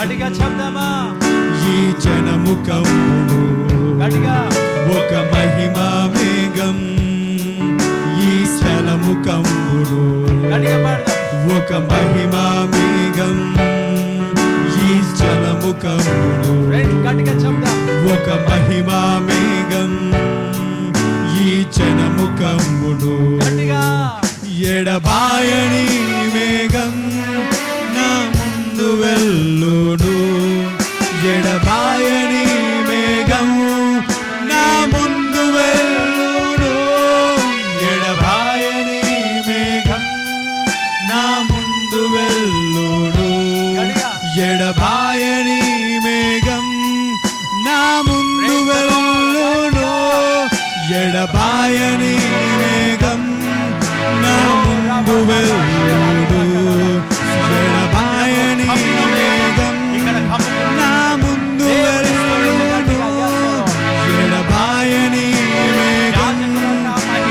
గట్టిగా చెప్దామా? ఈ జనము కమ్మును గట్టిగా ఒక మహిమా మేఘం, ఈ స్థలము కమ్మును గట్టిగా పాడదాం. ఒక మహిమా మేఘం, ఈ జలము కమ్మును గట్టిగా చెప్దాం. ఒక మహిమా మేఘం, ఈ జనము కమ్మును గట్టిగా ఎడబాయని మేఘం నా ముందు వెళ్ళును, ఎడబాయని మేఘం నా ముందు వెళ్ళును, ఎడబాయని మేఘం నా ముందు వెళ్ళును, ఎడబాయని మేఘం నా ముందు వెళ్ళును, ఎడబాయని మేఘం నా ముందు వెళ్ళును, ఎడబాయని మేఘం నా ముందు వెళ్ళును, ఎడబాయని మేఘం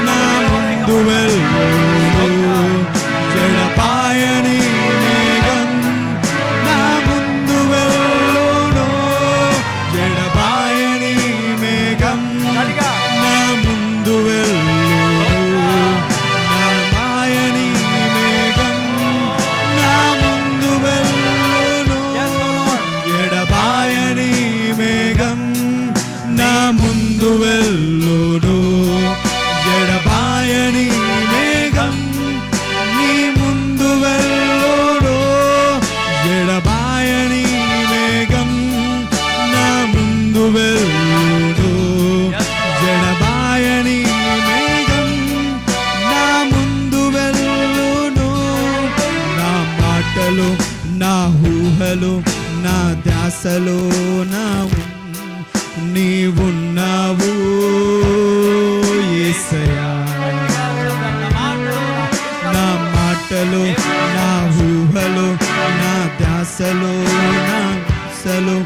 నా ముందు వెళ్ళును, ఎడబాయని మేఘం నా ముందు వెళ్ళును, ఎడబాయని మేఘం నా ముందు వెళ్ళును, ఎడబాయని మేఘం నా ముందు వెళ్ళును, ఎడబాయని మేఘం నా ముందు వెళ్ళును, ఎడబాయని మేఘం నీ ముందు వెళ్ళును, ఎడబాయని మేఘం నా ముందు వెళ్ళును, ఎడబాయని మేఘం నా ముందు వెళ్ళును, నా మాటలు నా ఊహలు నా ధ్యాసలో నా నీవున్నావు యేసయ్యా, నా మాటలు నా ఊహలు నా ధ్యాసలో నా ధ్యాసలో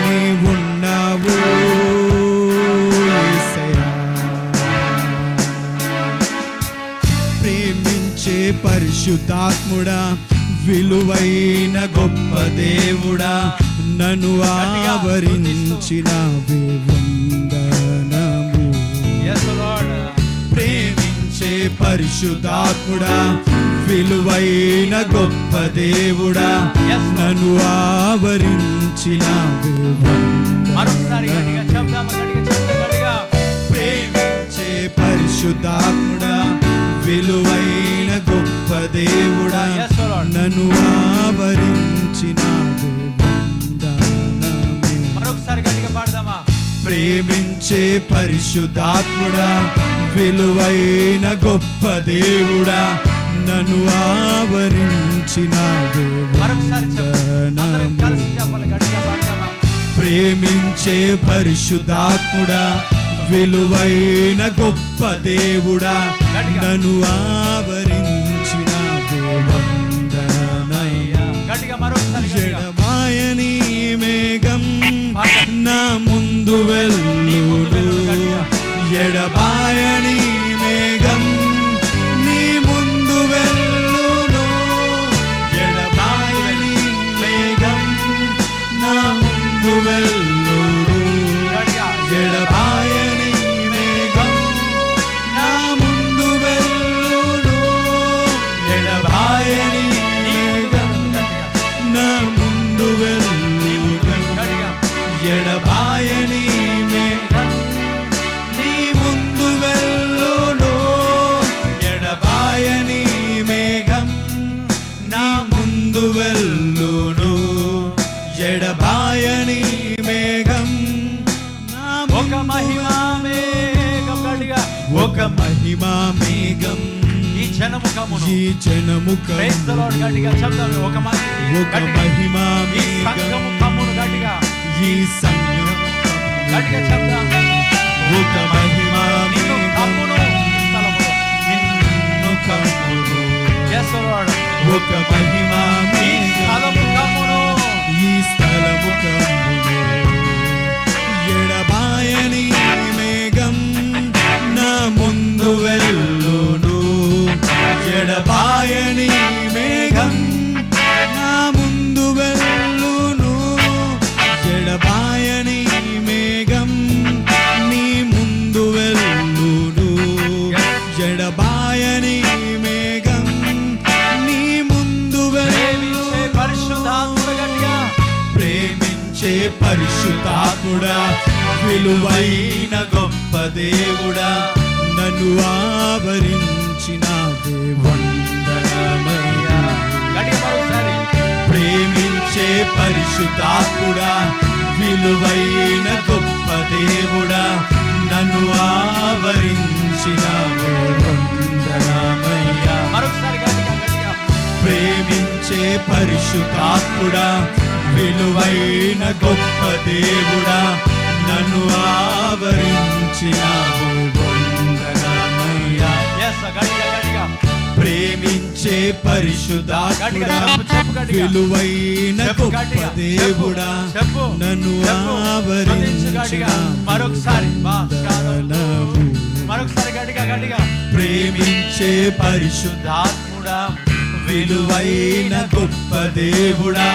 నీవున్నావు యేసయ్యా, ప్రేమించే పరిశుద్ధాత్ముడా విలువైన గొప్ప దేవుడా నన్ను ఆవరించిన వందనము, ప్రేమించే పరిశుద్ధాత్ముడా విలువైన గొప్ప దేవుడా నన్ను ఆవరించిన ప్రేమించే పరిశుద్ధాత్ముడా విలువైన గొప్ప దేవుడా నన్ను ఆవరించిన మరొకసారి గట్టిగా పాడదామా? ప్రేమించే పరిశుద్ధాత్ముడా విలువైన గొప్ప దేవుడా నన్ను ఆవరించిన ప్రేమించే పరిశుద్ధాత్ముడా విలువైన గొప్ప దేవుడా నన్ను ఆవరించిన ఎడబాయని మేఘం నా ముందు వెళ్ళును, ఎడబాయని మేఘం నీ ముందు వెళ్ళును, ఎడబాయని మేఘం నా ముందు వెళ్ళును, ఎడబాయని మేఘం నా ముందు వెళ్ళును, ఎడబాయని మేఘం నా ముందు వెళ్ళును, ఎడబాయని మేఘం నీ ముందు వెళ్ళును, ఎడబాయని మేఘం నా ముందు వెళ్ళును, ఎడబాయని మేఘం నా ఒక మహిమా మేఘం గట్టిగా ఒక మహిమా మేఘం ఈ జనము కమ్మును, ఈ జనము ప్రైజ్ ది లార్డ్ గట్టిగా చెప్దాం. ఒక మహిమా ఈ సంఘము కమ్మును గట్టిగా, ఈ సంఘము గట్టిగా చెప్దాం. ఒక మహిమా నిన్ను కమ్మును ఈ స్థలములో, నిన్ను కమ్మును, yes Lord, ఒక మహిమా ఈ స్థలము కమ్మును, ఈ స్థలము కమ్మును, ఎడబాయని మేఘం నా ముందు వెళ్ళును, ఎడబాయని మేఘం నా ముందు వెళ్ళును, పరిశుద్ధాత్ముడా, విలువైన గొప్ప దేవుడా, నన్ను ఆవరించినావే వందనమయ్యా. ప్రేమించే పరిశుద్ధాత్ముడా, విలువైన గొప్ప దేవుడా, నన్ను ఆవరించినావే వందనమయ్యా. ప్రేమించే పరిశుద్ధాత్ముడా, విలువైన గొప్ప దేవుడా, నన్ను ఆవరించినావు వందనమయ్యా. ప్రేమించే పరిశుద్ధాత్ముడా, విలువైన గొప్ప దేవుడా, నన్ను మరొకసారి గట్టిగా ప్రేమించే పరిశుద్ధాత్ముడా, విలువైన గొప్ప దేవుడా,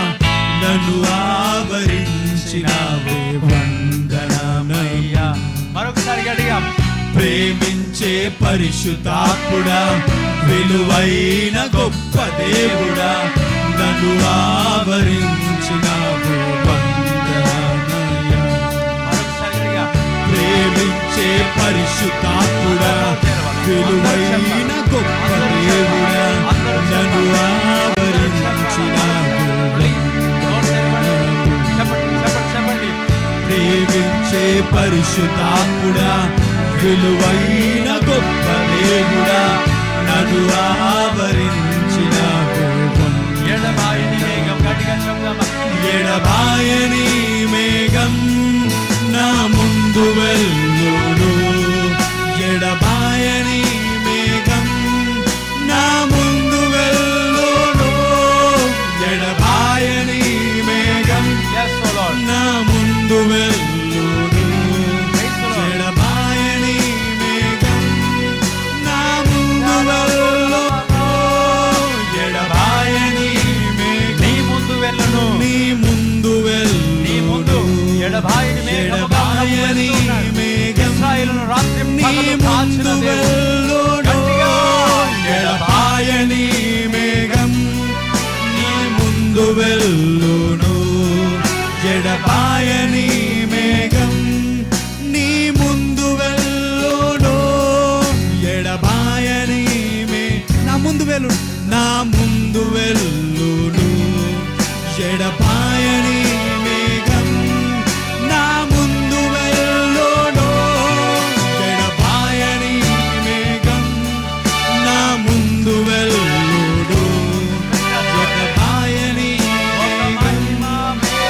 నన్ను ఆవరించినావే వందనమయ్యా. మరొకసారి గట్టిగా ప్రేమించే పరిశుద్ధాత్ముడా, విలువైన గొప్ప దేవుడా, నన్ను ఆవరించినావే వందనమయ్యా. ప్రేమించే పరిశుద్ధాత్ముడా, విలువైన గొప్ప దేవుడా, నన్ను ఆవరించినావే. ప్రేమించే పరిశుద్ధాత్ముడా, విలువైన గొప్ప దేవుడా, నన్ను ఆవరించినావే. ఎడబాయని మేఘం నా ముందు వెళ్ళును, ఎడబాయని మేఘం నా ముందు వెళ్ళును, ఎడబాయని మేఘం నా ముందు వెళ్ళును, ఎడబాయని మేఘం నా ముందు వెళ్ళును, ఎడబాయని మేఘం నీ ముందు వెళ్ళను, నీ ముందు వెళ్ళును, ఎడబాయని మేఘం ఇశ్రాయేలును రాత్రి నీ ముందు వెళ్ళును, ఎడబాయని మేఘం నీ ముందు వెళ్ళును, ఎడబాయని మేఘం నీ ముందు వెళ్ళును, ఎడబాయని నా ముందు వెళ్ళు, నా ముందు వెళ్ళును, ఎడబాయని మేఘం నా ముందు వెళ్ళును, ఎడబాయని మేఘం నా ముందు వెళ్ళును, ఎడబాయని మేఘం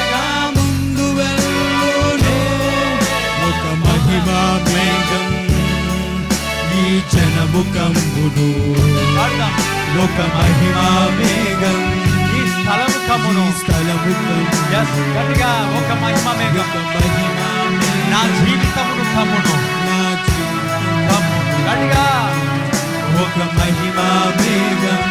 నా ముందు వెళ్ళును. ఒక మహిమా మేఘం ఈ జనము కమ్మును, ఒక మహిమా మేఘం ఈ స్థలము కమ్మును, ఈ స్థలము కమ్మును. గట్టిగా ఒక మహిమ మేఘం ఒక మహిమా నా జీవితమును కమ్మును, నా జీవితం కమ్మును. గట్టిగా ఒక మహిమా మేఘం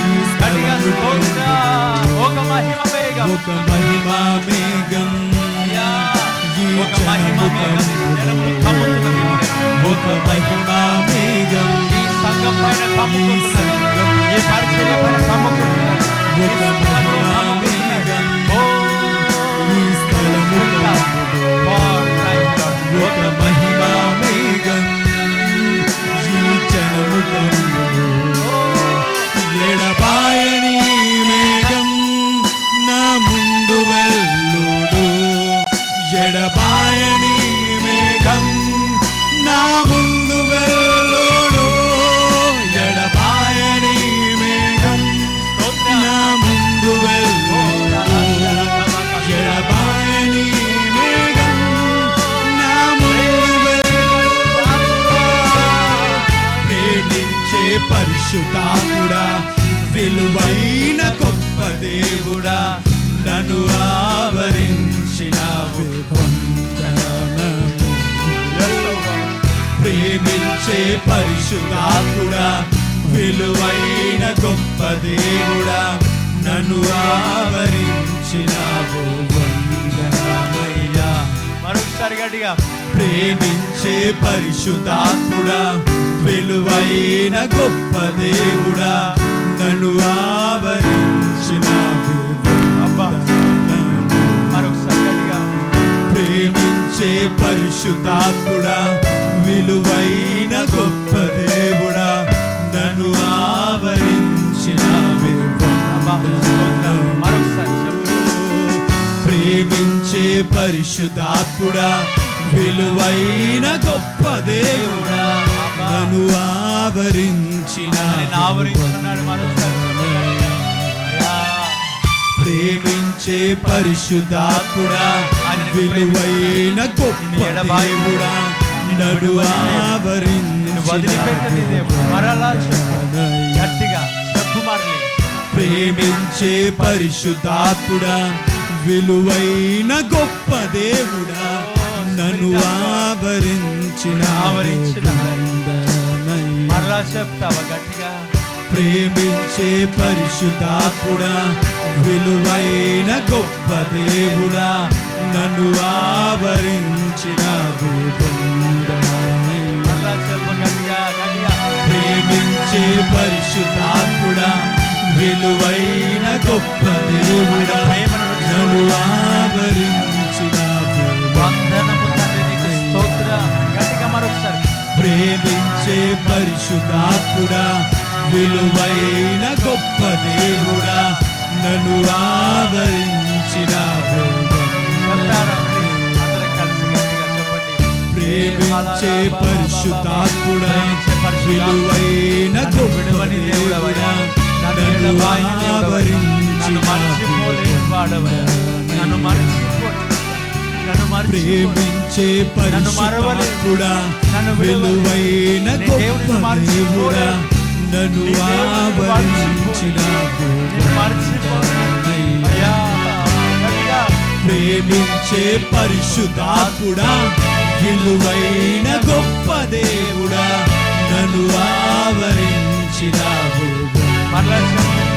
ఈ గట్టిగా స్థలము స్తోత్ర. కమ్మును. ఒక మహిమ మేఘం ఒక మహిమా మేఘం అయ్యా, ఈ ఒక మహిమ జనము మేఘం జనమును కమ్ముతున్నది. ఒక మహిమా మేఘం ఈ సంఘం పైన కమ్ముకుంటున్నది, ఈ పరిచర్య పైన కమ్ముకుంటున్నది, ఈ ఒక స్థలములో మహిమా కమ్ముకుంటున్నది. మేఘం ఓ ఈ స్థలము కమ్మును. God, thank you, Lord. ఒక మహిమా మేఘం ఈ జనము కమ్మును. ఎడబాయని మేఘం నా ముందు వెళ్ళును, ఎడబాయని మేఘం నా ముందు వెళ్ళును, ఎడబాయని మేఘం నా ముందు వెళ్ళును, ఎడబాయని మేఘం నా ముందు వెళ్ళును. ప్రేమించే పరిశుద్ధాత్ముడా, విలువైన గొప్ప దేవుడా, నన్ను ఆవరించినావు వందనము. ప్రేమించే పరిశుద్ధాత్ముడా, విలువైన గొప్ప దేవుడా, నన్ను ఆవరించినావు వందనమయ్యా. మరొకసారి గట్టిగా ప్రేమించే పరిశుద్ధాత్ముడా, విలువైన గొప్ప దేవుడా, నన్ను ఆవరించినావు అబ్బా. వందనము. పరిశుద్ధాత్ముడా విలువైన గొప్ప దేవుడా నన్ను ఆవరించిన మరొకసారి చెప్పు. ప్రేమించే పరిశుద్ధాత్ముడా విలువైన గొప్ప దేవుడా నన్ను ఆవరించిన ఆవరించున్నాడు. మరొకసారి ప్రేమించే పరిశుద్ధాత్ముడా విలువైన గొప్ప దేవుడా నన్ను ఆవరించిన వదిలిపెట్టని దేవుడు. మరలా చెప్పు గట్టిగా చెప్పు. మరలే ప్రేమించే పరిశుద్ధాత్ముడా విలువైన గొప్ప దేవుడా నన్ను ఆవరించిన మరలా చెప్తావా గట్టిగా. ప్రేమించే పరిశుద్ధాత్ముడా విలువైన గొప్ప దేవుడా నన్ను ఆవరించిన మరలా చెప్పు గట్టిగా గట్టిగా. ప్రేమించే పరిశుద్ధాత్ముడా విలువైన గొప్ప దేవుడా నన్ను ఆవరించిన వందనము తండ్రి నీకు స్తోత్రం. గట్టిగా మరొకసారి. ప్రేమించే పరిశుద్ధాత్ముడా విలువైన గొప్ప దేవుడా నన్ను ఆవరించిన చెప్తారా? అందరం కలిసి గట్టిగా చెప్పండి. ప్రేమించే పరిశుద్ధాత్ముడా విలువైన గొప్ప దేవుడా నన్ను ఆవరించిన ప్రేమించే పరిశుద్ధాత్ముడా విలువైన గొప్ప దేవుడా నన్ను ఆవరించిన ప్రేమించే పరిశుద్ధాత్ముడా విలువైన గొప్ప దేవుడా నన్ను ఆవరించిన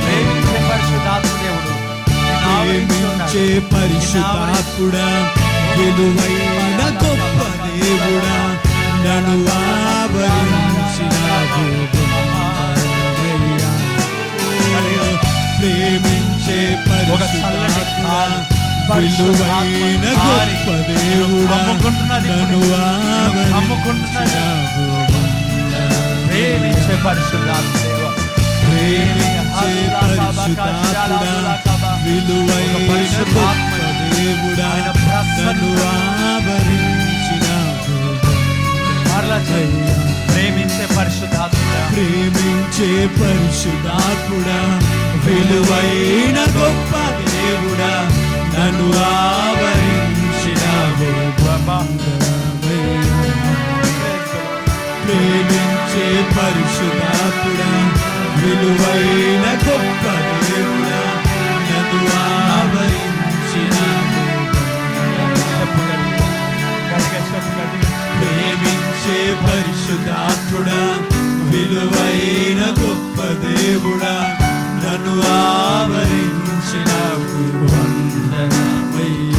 ప్రేమించే పరిశుద్ధాత్మ దేవుడు ప్రేమించే పరిశుద్ధాత్ముడా విలువైన గొప్ప దేవుడా నన్ను ఆవరించిన ప్రేమించే పరిశుద్ధాత్ముడా విలువైన గొప్ప దేవుడా నన్ను ఆవరించిన ప్రేమించే పరిశుద్ధాత్మ దేవ ప్రేమించే పరిశుద్ధాత్ముడా విలువైన గొప్ప దేవుడా నన్ను ఆవరించిన ప్రేమించే పరిశుద్ధాత్ముడా ప్రేమించే పరిశుద్ధాత్ముడా విలువైన గొప్ప దేవుడా నన్ను ఆవరించిన ప్రేమించే పరిశుద్ధాత్ముడా విలువైన గొప్ప దేవుడా నన్ను ఆవరించిన ప్రేమించే పరిశుద్ధాత్ముడా విలువైన గొప్ప దేవుడా నన్ను ఆవరించిన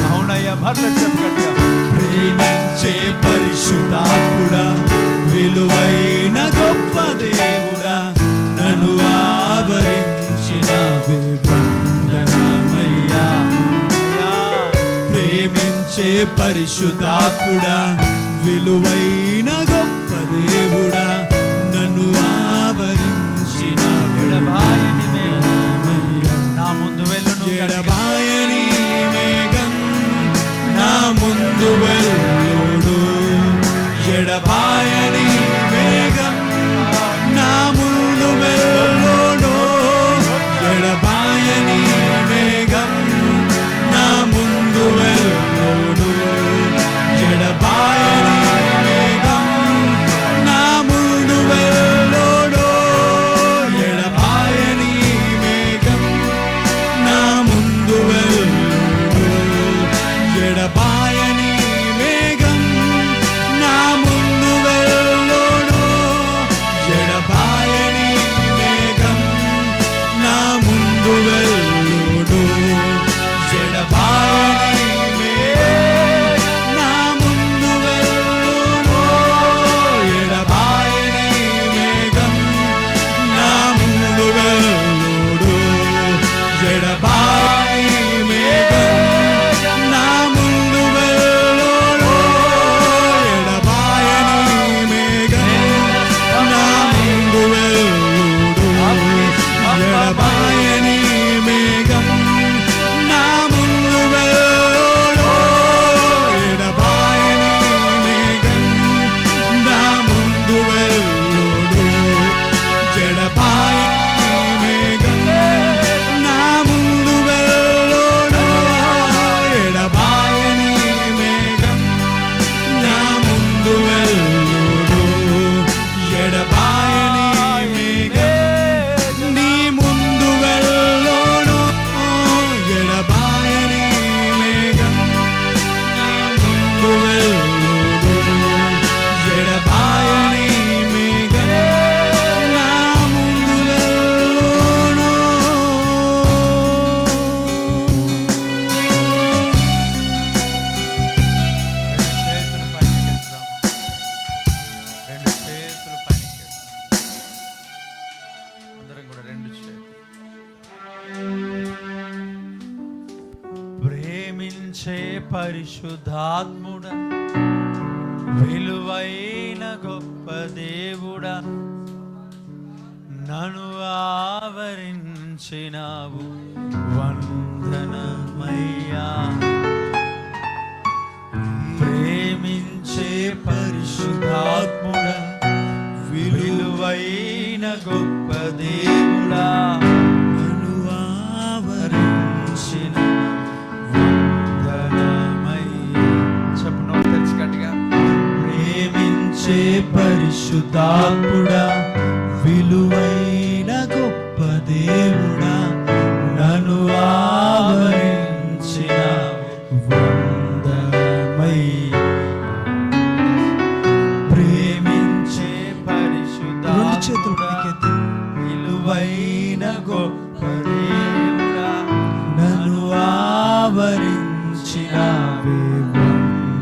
అవునయ్యా. భర్త చెప్పగట్టిగా. ప్రేమించే పరిశుద్ధాత్ముడా విలువైన గొప్ప దేవుడా నన్ను ఆవరించిన ప్రేమించే పరిశుద్ధాత్ముడా విలువైన గొప్ప దేవుడా నన్ను ఆవరించిన నా ముందు వెళ్ళు. ఎడబాయని మేఘం నా ముందు వెళ్ళోడు ఎడబాయని మేఘం నా ముందు వెళ్ళోడు ఎడబాయని మేఘం నా ముందు వెళ్ళోడు ఎడబాయని మేఘం నా ముందు వెళ్ళోడు ఎడబాయని మేఘం నా ముందు వెళ్ళోడు ఎడబాయని మేఘం నా ముందు వెళ్ళోడు ఎడబాయని మేఘం నా ముందు వెళ్ళోడు ఎడబాయని మేఘం నా ముందు వెళ్ళోడు ఎడబాయని మేఘం నా ముందు వెళ్ళోడు ఎడబాయని మేఘం నా ముందు వెళ్ళోడు ప్రేమించే పరిశుద్ధాత్ముడా, విలువైన గొప్ప దేవుడా, నన్ను ఆవరించినావు వందనమయ్యా. ప్రేమించే పరిశుద్ధాత్ముడా, విలువైన గొప్ప దేవుడా, నన్ను ఆవరించిన వందనమయ్యా. చెప్పు నోరు తెరిచి గట్టిగా. ప్రేమించే పరిశుద్ధాత్ముడా, విలువైన గొప్ప దేవుడా, నన్ను ఆవరించిన వందనమయ్యా. ప్రేమించే పరిశుద్ధాత్ముడా, విలువైన గొప్ప దేవుడా, నన్ను ఆవరించిన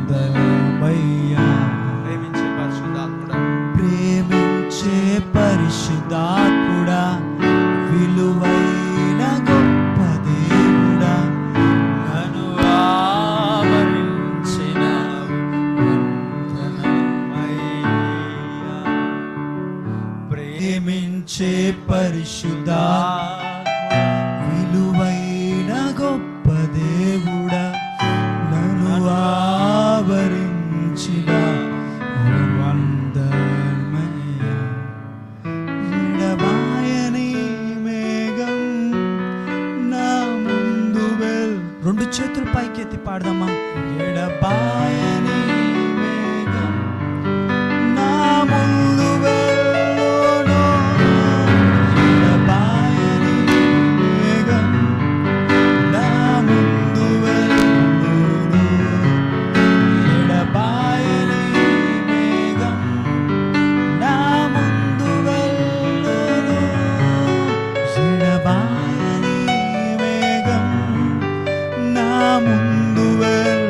వందనమయ్యా. ప్రేమించే పరిశుద్ధాత్ముడా, ప్రేమించే పరిశుద్ధాత్ముడా, విలువైన గొప్ప దేవుడా, నన్ను ఆవరించిన వందనమయ్యా. ప్రేమించే పరిశుద్ధా, విలువైన గొప్ప దేవుడా, నన్ను ఆవరించిన వందనమయ్యా. ఎడబాయని మేఘం నా ముందు రెండు చేతులు పైకెత్తి పాడదామా. ఎడబాయని మేఘం నా ముందు వెళ్ళును, ఎడబాయని మేఘం నా ముందు వెళ్ళును, ఎడబాయని మేఘం నా ముందు వెళ్ళును, ఎడబాయని మేఘం నా ముందు వెళ్ళును.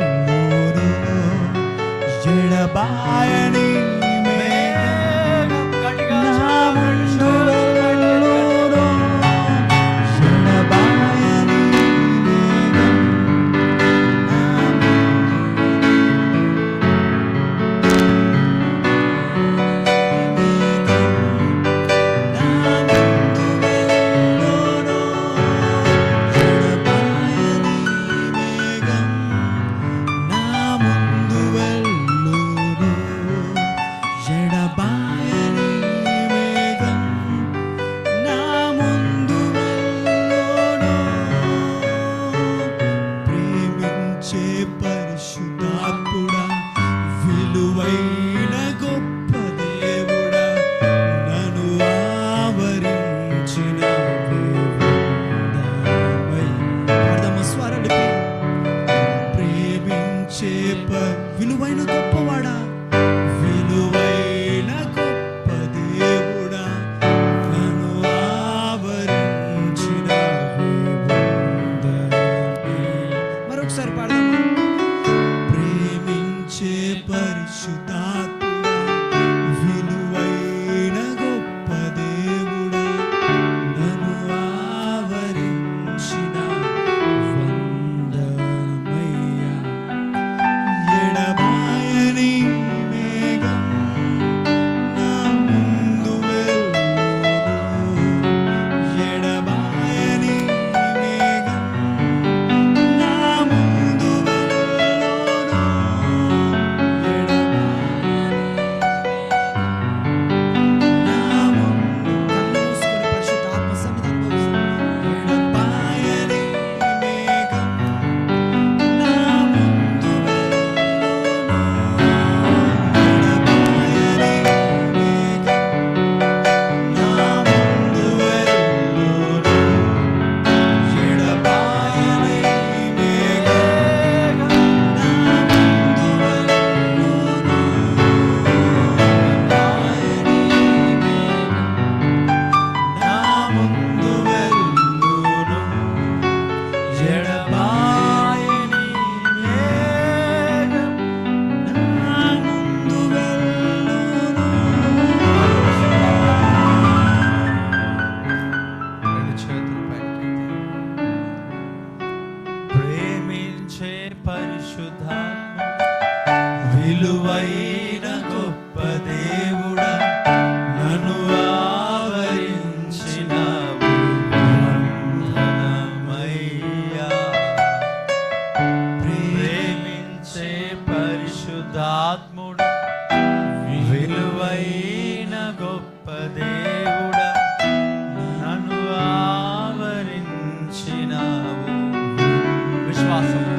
విశ్వాసంతో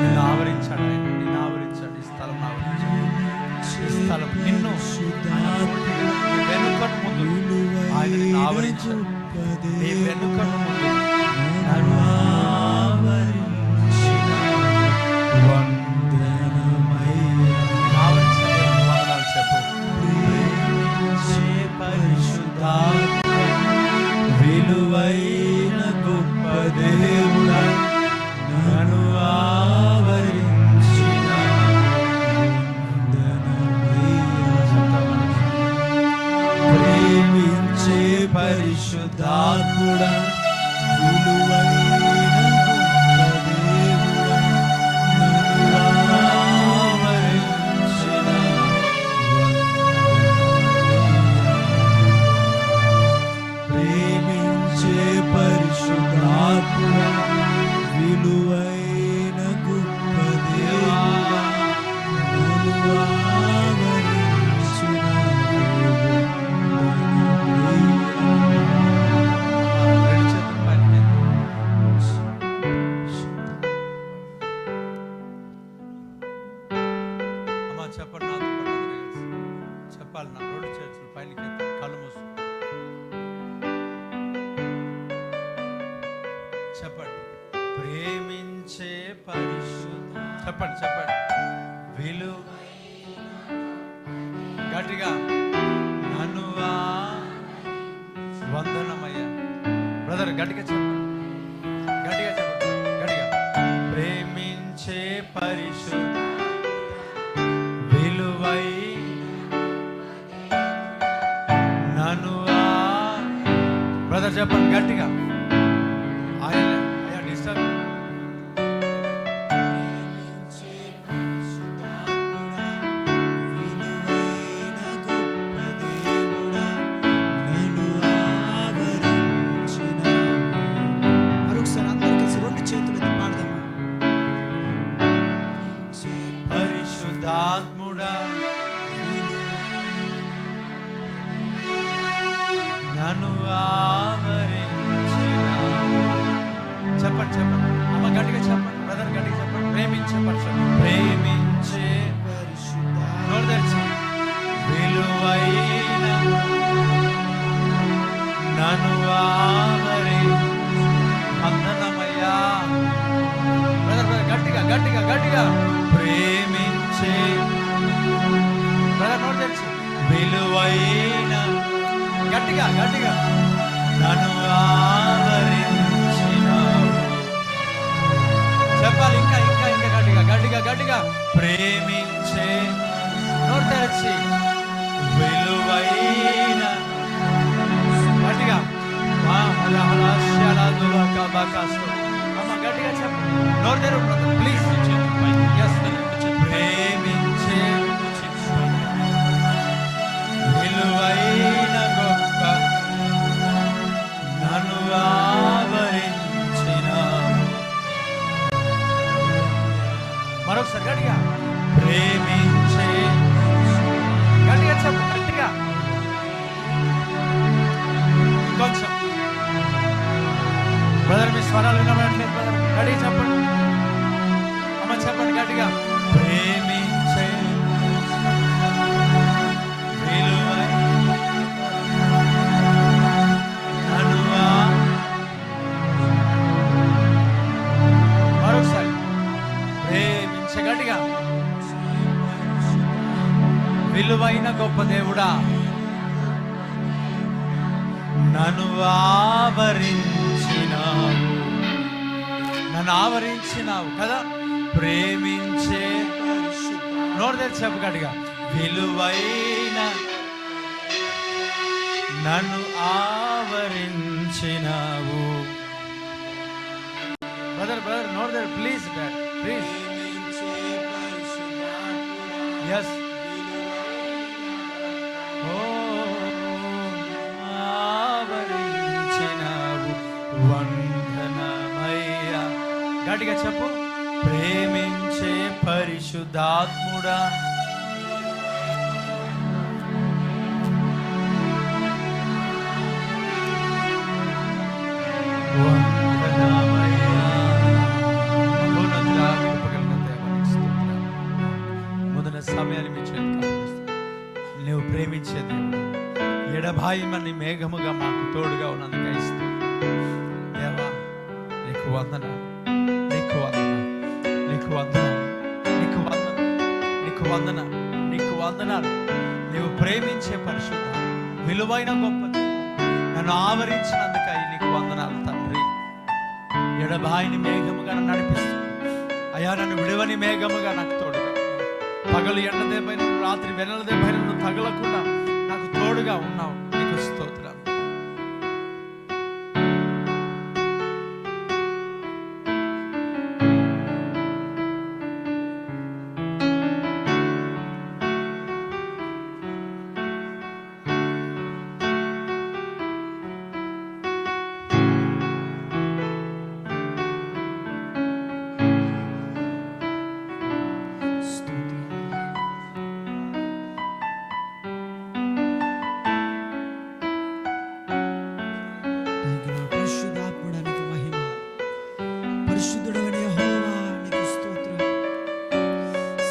నిన్ను ఆవరించాడు ఆయన, నిన్ను ఆవరించాడు. ఈ స్థలం ఆవరించాడు. ఈ స్థలం నిన్ను ఆయన పూర్తిగా నీ వెనుకను ముందు ఆయన నిన్ను ఆవరించాడు. నీ వెనుకను ముందు నన్ను ఆవరించిన ఆవరించిన దేవునికి వందనాలు చెప్పు. ప్రేమించే పరిశుద్ధాత్మ, విలువైన గొప్ప దేవుడా, నన్ను ఆవరించిన ప్రేమించే పరిశుద్ధాత్ముడా, విలువైన గొప్ప దేవుడా, నన్ను ఆవరించిన ప్రేమించే పరిశుద్ధాత్ముడా, విలువైన గొప్ప దేవుడా, నన్ను ఆవరించిన అమ్మా చెప్పండి, నాతో పాటు అందరూ కలిసి చెప్పాలి. నా రెండు చేతులు పైనకి ఎత్తి కళ్ళు మూసు చెప్పండి. ప్రేమించే పరిశుద్ధ చెప్పండి, చెప్పండి. విలువ గట్టిగా నన్ను వందనమయ్యా. బ్రదర్ గట్టిగా చెప్పండి, గట్టిగా చెప్పండి, గట్టిగా. ప్రేమించే పరిశుద్ధ విలువై నన్ను బ్రదర్ చెప్పండి గట్టిగా. ఆయన అయ్యా డిస్టర్బ్ మరొకసారి అందరూ కలిసి రెండు చేతులు ఎత్తి పాడదాం. పరిశుద్ధాత్ముడా, నన్ను ఆవరించిన చెప్పండి, చెప్పండి అమ్మ గట్టిగా చెప్పండి, బ్రదర్ గట్టిగా చెప్పండి. ప్రేమించే పరిశుద్ధ ప్రేమించే నోరు తెరిచి విలువైన నన్ను వందనమయ్యా. బ్రదర్ బ్రదర్ గట్టిగా గట్టిగా గట్టిగా. ప్రేమించే బ్రదర్ నోరు తెరిచి విలువైన గట్టిగా గట్టిగా నన్ను ఆవరించినావు. చెప్పాలి ఇంకా ఇంకా ఇంకా గట్టిగా గట్టిగా గట్టిగా. ప్రేమించే నోరు తెరిచి విలువైన గట్టిగా అమ్మ గట్టిగా చెప్పండి. నోరు తెరు ప్లీజ్. ప్రేమించే విలువైన గొప్ప నన్ను ఆవరించినావు. మరొకసారి గట్టిగా. ప్రేమించే గట్టిగా చెప్పు, గట్టిగా ఇంకొంచెం. బ్రదర్ మీ స్వరాలు వినబడట్లేదు బ్రదర్, గట్టిగా చెప్పండి. అమ్మ చెప్పండి గట్టిగా. ప్రేమించే మరొకసారి. ప్రేమించే గట్టిగా. విలువైన గొప్ప దేవుడా, నన్ను ఆవరించినావు, నన్ను ఆవరించినావు కదా. ప్రేమించే నోరు తెరిచి చెప్పు గట్టిగా. విలువైన నన్ను ఆవరించినావు. బ్రదర్ బ్రదర్ నోరు తెరి ప్లీజ్ ప్లీజ్. ఎస్ ఆవరించినావు వందనమయ్యా. గట్టిగా చెప్పు. ప్రేమించే పరిశుద్ధాత్ముడా, వందనమయ్యా. ఎడబాయమని మేఘముగా మాకు తోడుగా ఉన్నందుకు ఇస్తూ దేవా నీకు వందనాలు, నీకు వందనాలు, నీకు వందనాలు, నీకు వందనాలు, నీకు వందనాలు, నీకు వందనాలు. నీవు ప్రేమించే పరిశుద్ధ విలువైన గొప్ప నన్ను ఆవరించినందుకై నీకు వందనాలు తండ్రి. ఎడబాయిని మేఘముగా నన్ను నడిపిస్తూ అయ్యా, నన్ను విలువని మేఘముగా నాకు తోడుగా, పగలు ఎండదే పైన రాత్రి వెన్నెలదే పైన నువ్వు తగలకుండా నాకు తోడుగా ఉన్నావు. నీకు స్తోత్రం. పరిశుద్ధుడైన యెహోవా నీకు స్తోత్రం.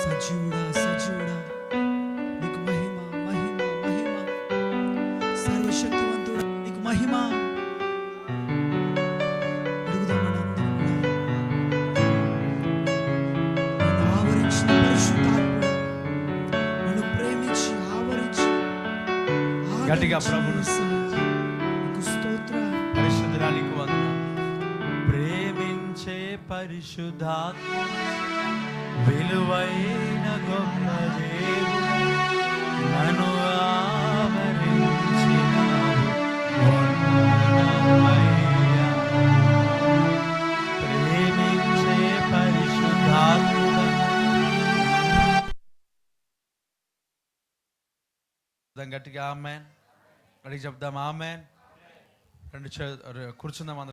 సజీవుడా సజీవుడా నీకు మహిమ మహిమ మహిమ. సర్వశక్తివంతుడా నీకు మహిమ. అడుగుదామని నన్ను ఆవరించిన పరిశుద్ధాత్ముడా, నన్ను ప్రేమించి ఆవరించి గట్టిగా ప్రభువును నీకు స్తోత్రం. పరిశుద్ధుడా నీకు వందనాలు. ప్రేమించే పరిశుద్ధాత్మ విలువైన గొప్ప దేవుడు నన్ను ఆవరించినావు. వందనమయ్యా. ప్రేమించే పరిశుద్ధాత్మ గట్టిగా ఆమేన్. అడిగి చెప్దాం ఆమేన్. కూర్చుందాం అందరం.